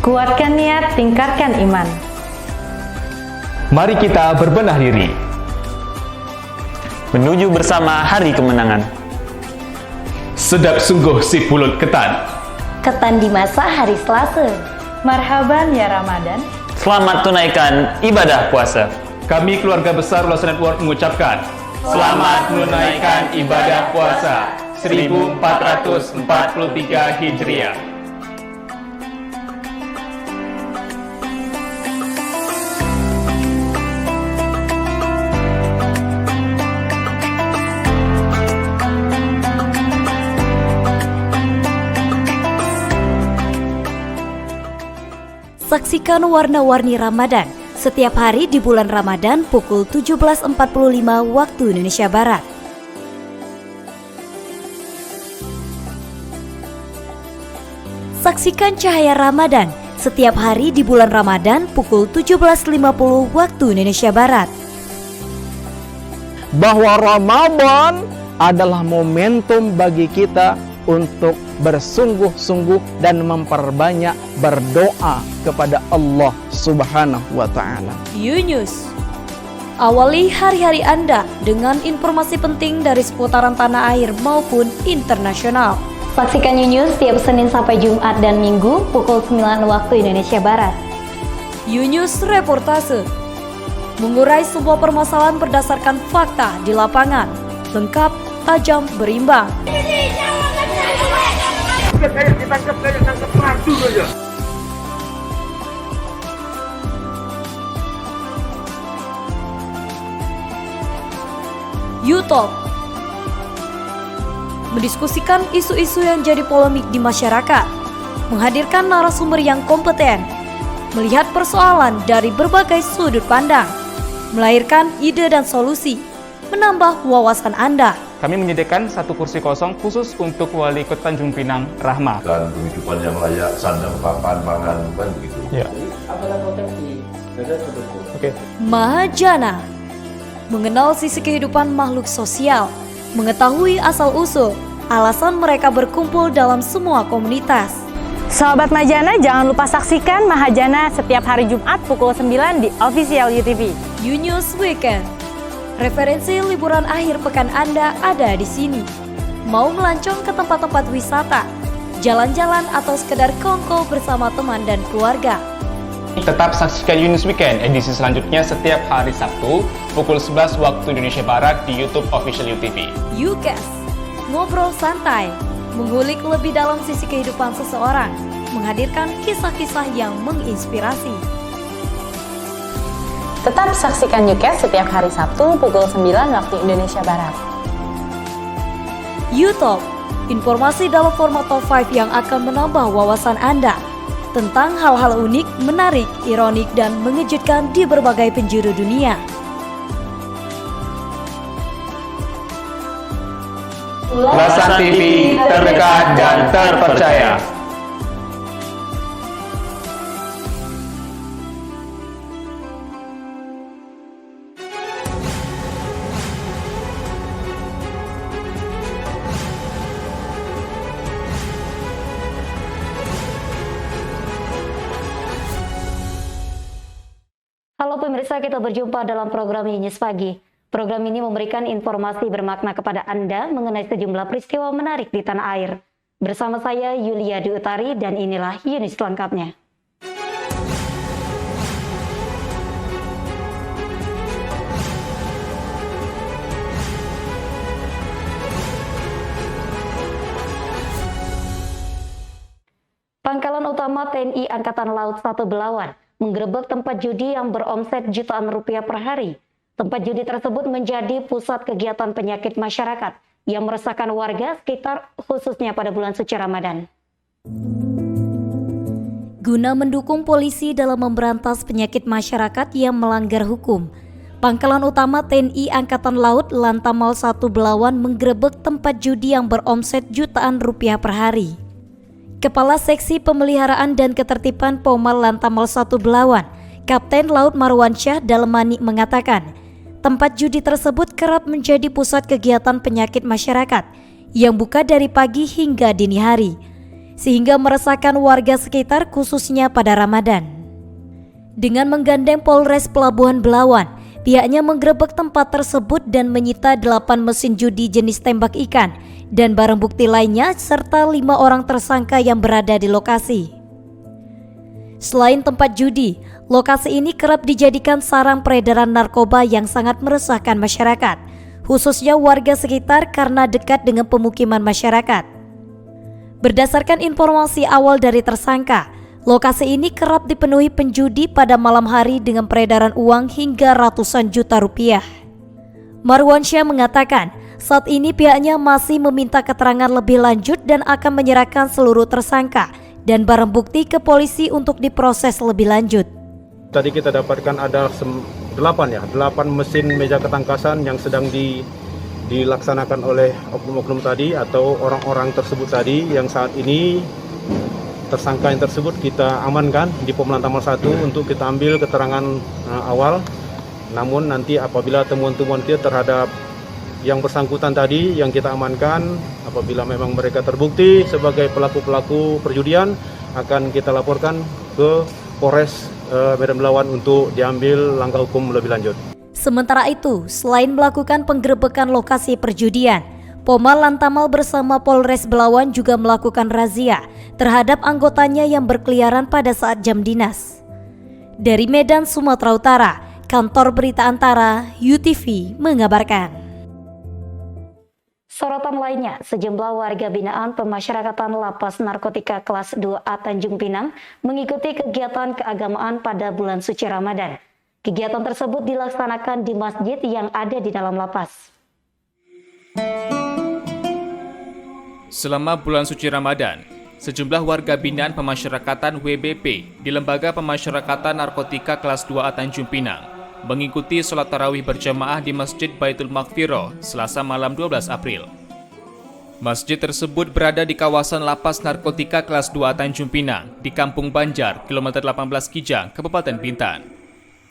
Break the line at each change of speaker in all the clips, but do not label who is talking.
Kuatkan niat, tingkatkan iman.
Mari kita berbenah diri
menuju bersama hari kemenangan.
Sedap sungguh si pulut ketan.
Ketan di masa hari Selasa.
Marhaban ya Ramadan.
Selamat tunaikan ibadah puasa.
Kami keluarga besar Ulasan Network mengucapkan selamat menunaikan ibadah puasa 1443 Hijriah.
Saksikan warna-warni Ramadan setiap hari di bulan Ramadan pukul 17.45 waktu Indonesia Barat. Saksikan cahaya Ramadan setiap hari di bulan Ramadan pukul 17.50 waktu Indonesia Barat.
Bahwa Ramadan adalah momentum bagi kita untuk bersungguh-sungguh dan memperbanyak berdoa kepada Allah Subhanahu wa Ta'ala.
Yunus, awali hari-hari Anda dengan informasi penting dari seputaran tanah air maupun internasional.
Saksikan Yunus setiap Senin sampai Jumat dan Minggu pukul 9 waktu Indonesia Barat.
Yunus Reportase, mengurai sebuah permasalahan berdasarkan fakta di lapangan, lengkap, tajam, berimbang. YouTube, mendiskusikan isu-isu yang jadi polemik di masyarakat, menghadirkan narasumber yang kompeten, melihat persoalan dari berbagai sudut pandang, melahirkan ide dan solusi, menambah wawasan Anda.
Kami menyediakan satu kursi kosong khusus untuk Wali Kota Tanjung Pinang, Rahma.
Dan kehidupan yang layak, sandang, papan, pangan, kan begitu.
Ya. Oke.
Mahajana, mengenal sisi kehidupan makhluk sosial, mengetahui asal-usul, alasan mereka berkumpul dalam semua komunitas.
Sahabat Mahajana, jangan lupa saksikan Mahajana setiap hari Jumat pukul 9 di Official UTV.
Yunus Weekend, referensi liburan akhir pekan Anda ada di sini. Mau melancong ke tempat-tempat wisata, jalan-jalan atau sekedar kongko bersama teman dan keluarga.
Tetap saksikan Yunus Weekend edisi selanjutnya setiap hari Sabtu pukul 11 waktu Indonesia Barat di YouTube Official UTV.
Yukes, ngobrol santai, mengulik lebih dalam sisi kehidupan seseorang, menghadirkan kisah-kisah yang menginspirasi.
Tetap saksikan Yukes setiap hari Sabtu pukul 9 waktu Indonesia Barat.
YouTube, informasi dalam format top 5 yang akan menambah wawasan Anda tentang hal-hal unik, menarik, ironik, dan mengejutkan di berbagai penjuru dunia.
Ulasan TV terdekat dan terpercaya.
Halo pemirsa, kita berjumpa dalam program Yunus Pagi. Program ini memberikan informasi bermakna kepada Anda mengenai sejumlah peristiwa menarik di tanah air. Bersama saya Yulia Dwi Utari dan inilah Yunus lengkapnya. Pangkalan Utama TNI Angkatan Laut 1 Belawan menggerebek tempat judi yang beromset jutaan rupiah per hari. Tempat judi tersebut menjadi pusat kegiatan penyakit masyarakat yang meresahkan warga sekitar khususnya pada bulan suci Ramadan.
Guna mendukung polisi dalam memberantas penyakit masyarakat yang melanggar hukum, Pangkalan Utama TNI Angkatan Laut Lantamal 1 Belawan menggerebek tempat judi yang beromset jutaan rupiah per hari. Kepala Seksi Pemeliharaan dan Ketertiban Pomal Lantamal 1 Belawan, Kapten Laut Marwansyah Dalmani mengatakan, tempat judi tersebut kerap menjadi pusat kegiatan penyakit masyarakat yang buka dari pagi hingga dini hari. sehingga meresahkan warga sekitar khususnya pada Ramadan. Dengan menggandeng Polres Pelabuhan Belawan, pihaknya menggerebek tempat tersebut dan menyita 8 mesin judi jenis tembak ikan dan barang bukti lainnya serta 5 orang tersangka yang berada di lokasi. Selain tempat judi, lokasi ini kerap dijadikan sarang peredaran narkoba yang sangat meresahkan masyarakat, khususnya warga sekitar karena dekat dengan pemukiman masyarakat. Berdasarkan informasi awal dari tersangka, lokasi ini kerap dipenuhi penjudi pada malam hari dengan peredaran uang hingga ratusan juta rupiah. Marwansyah mengatakan, saat ini pihaknya masih meminta keterangan lebih lanjut dan akan menyerahkan seluruh tersangka dan barang bukti ke polisi untuk diproses lebih lanjut.
Tadi kita dapatkan ada 8 mesin meja ketangkasan yang sedang dilaksanakan oleh oknum-oknum tadi atau orang-orang tersebut tadi, yang saat ini tersangka yang tersebut kita amankan di Pom Lantamal 1 untuk kita ambil keterangan awal. Namun nanti apabila temuan-temuan kita terhadap yang bersangkutan tadi yang kita amankan, apabila memang mereka terbukti sebagai pelaku-pelaku perjudian, akan kita laporkan ke Polres Medan Belawan untuk diambil langkah hukum lebih lanjut.
Sementara itu, selain melakukan penggerebekan lokasi perjudian, Pomal Lantamal bersama Polres Belawan juga melakukan razia terhadap anggotanya yang berkeliaran pada saat jam dinas. Dari Medan, Sumatera Utara, Kantor Berita Antara, UTV mengabarkan.
Sorotan lainnya, sejumlah warga binaan pemasyarakatan Lapas Narkotika kelas 2A Tanjung Pinang mengikuti kegiatan keagamaan pada bulan suci Ramadan. Kegiatan tersebut dilaksanakan di masjid yang ada di dalam lapas.
Selama bulan suci Ramadan, sejumlah warga binaan pemasyarakatan WBP di Lembaga Pemasyarakatan Narkotika kelas 2A Tanjung Pinang mengikuti sholat tarawih berjamaah di Masjid Baitul Maghfirah Selasa malam 12 April. Masjid tersebut berada di kawasan Lapas Narkotika kelas 2 Tanjung Pinang di Kampung Banjar, kilometer 18 Kijang, Kabupaten Bintan.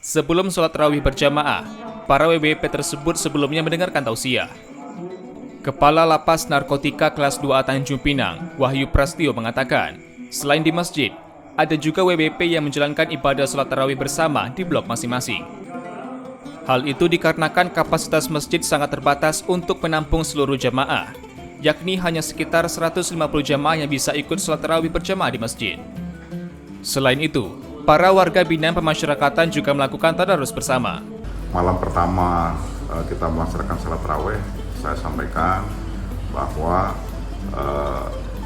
Sebelum sholat tarawih berjamaah, para WBP tersebut sebelumnya mendengarkan tausiah. Kepala Lapas Narkotika kelas 2A Tanjung Pinang, Wahyu Prastio mengatakan, selain di masjid, ada juga WBP yang menjalankan ibadah sholat tarawih bersama di blok masing-masing. Hal itu dikarenakan kapasitas masjid sangat terbatas untuk menampung seluruh jamaah, yakni hanya sekitar 150 jamaah yang bisa ikut sholat tarawih berjamaah di masjid. Selain itu, para warga binaan pemasyarakatan juga melakukan tadarus bersama.
Malam pertama kita melaksanakan sholat tarawih, saya sampaikan bahwa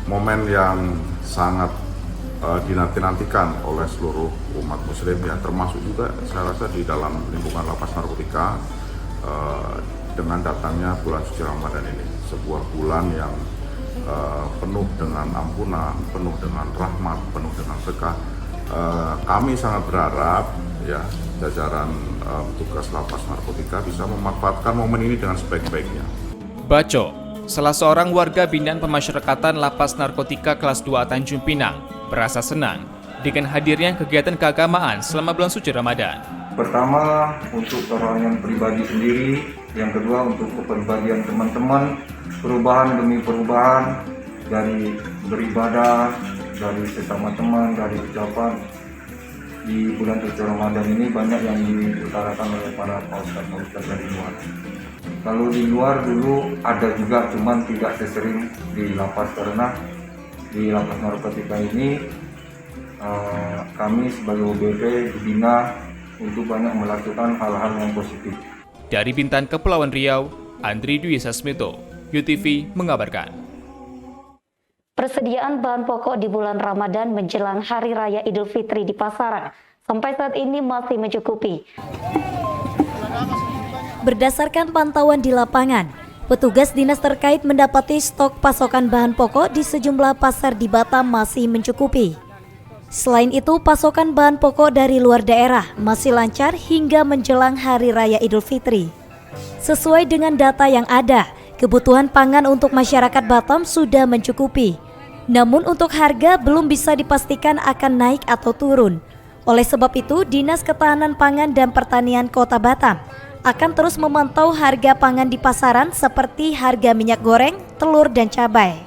momen yang sangat dinanti-nantikan oleh seluruh umat muslim, ya termasuk juga saya rasa di dalam lingkungan lapas narkotika dengan datangnya bulan suci Ramadan ini, sebuah bulan yang penuh dengan ampunan, penuh dengan rahmat, penuh dengan berkah. Kami sangat berharap ya jajaran tugas lapas narkotika bisa memanfaatkan momen ini dengan sebaik-baiknya.
Baco, salah seorang warga binaan pemasyarakatan Lapas Narkotika kelas 2 Tanjung Pinang, berasa senang dengan hadirnya kegiatan keagamaan selama bulan suci Ramadan.
Pertama, untuk kerohanian pribadi sendiri. Yang kedua, untuk kepribadian teman-teman. Perubahan demi perubahan dari beribadah, dari sesama teman, dari ucapan. Di bulan suci Ramadan ini banyak yang diutarakan oleh para ustaz dari luar. Kalau di luar dulu ada juga, cuman tidak sesering di lapas, karena di lapas narkotika ini kami sebagai UBP dibina untuk banyak melakukan hal-hal yang positif.
Dari Bintan, Kepulauan Riau, Andri Dwi Sasmito, UTV mengabarkan.
Persediaan bahan pokok di bulan Ramadan menjelang Hari Raya Idul Fitri di pasaran sampai saat ini masih mencukupi.
Berdasarkan pantauan di lapangan, petugas dinas terkait mendapati stok pasokan bahan pokok di sejumlah pasar di Batam masih mencukupi. Selain itu, pasokan bahan pokok dari luar daerah masih lancar hingga menjelang Hari Raya Idul Fitri. Sesuai dengan data yang ada, kebutuhan pangan untuk masyarakat Batam sudah mencukupi. Namun untuk harga belum bisa dipastikan akan naik atau turun. Oleh sebab itu, Dinas Ketahanan Pangan dan Pertanian Kota Batam akan terus memantau harga pangan di pasaran seperti harga minyak goreng, telur, dan cabai.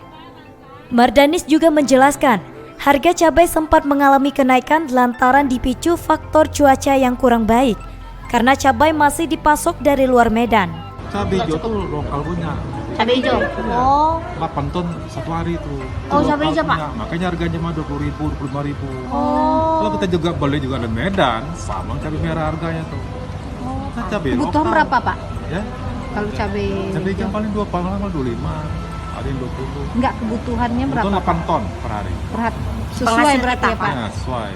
Mardanis juga menjelaskan, harga cabai sempat mengalami kenaikan lantaran dipicu faktor cuaca yang kurang baik, karena cabai masih dipasok dari luar Medan.
Cabai hijau tuh lokal punya.
Cabai hijau? Oh.
8 ton satu hari itu.
Oh, cabai hijau, Pak?
Makanya harganya mah 20.000, 25.000.
Oh.
Kalau kita juga beli juga di Medan, sama cabai merah harganya tuh.
Oh.
Nah, cabai
Kebutuhan
lokal.
berapa, Pak?
Ya?
Kalau cabai
yang paling 25, ada yang 20.
Enggak, kebutuhannya berapa?
Kebutuhan 8 ton per hari.
Sesuai berarti ya, Pak?
Ya, sesuai.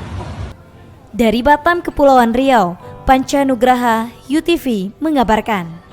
Dari Batam, Kepulauan Riau, Panca Nugraha, UTV mengabarkan.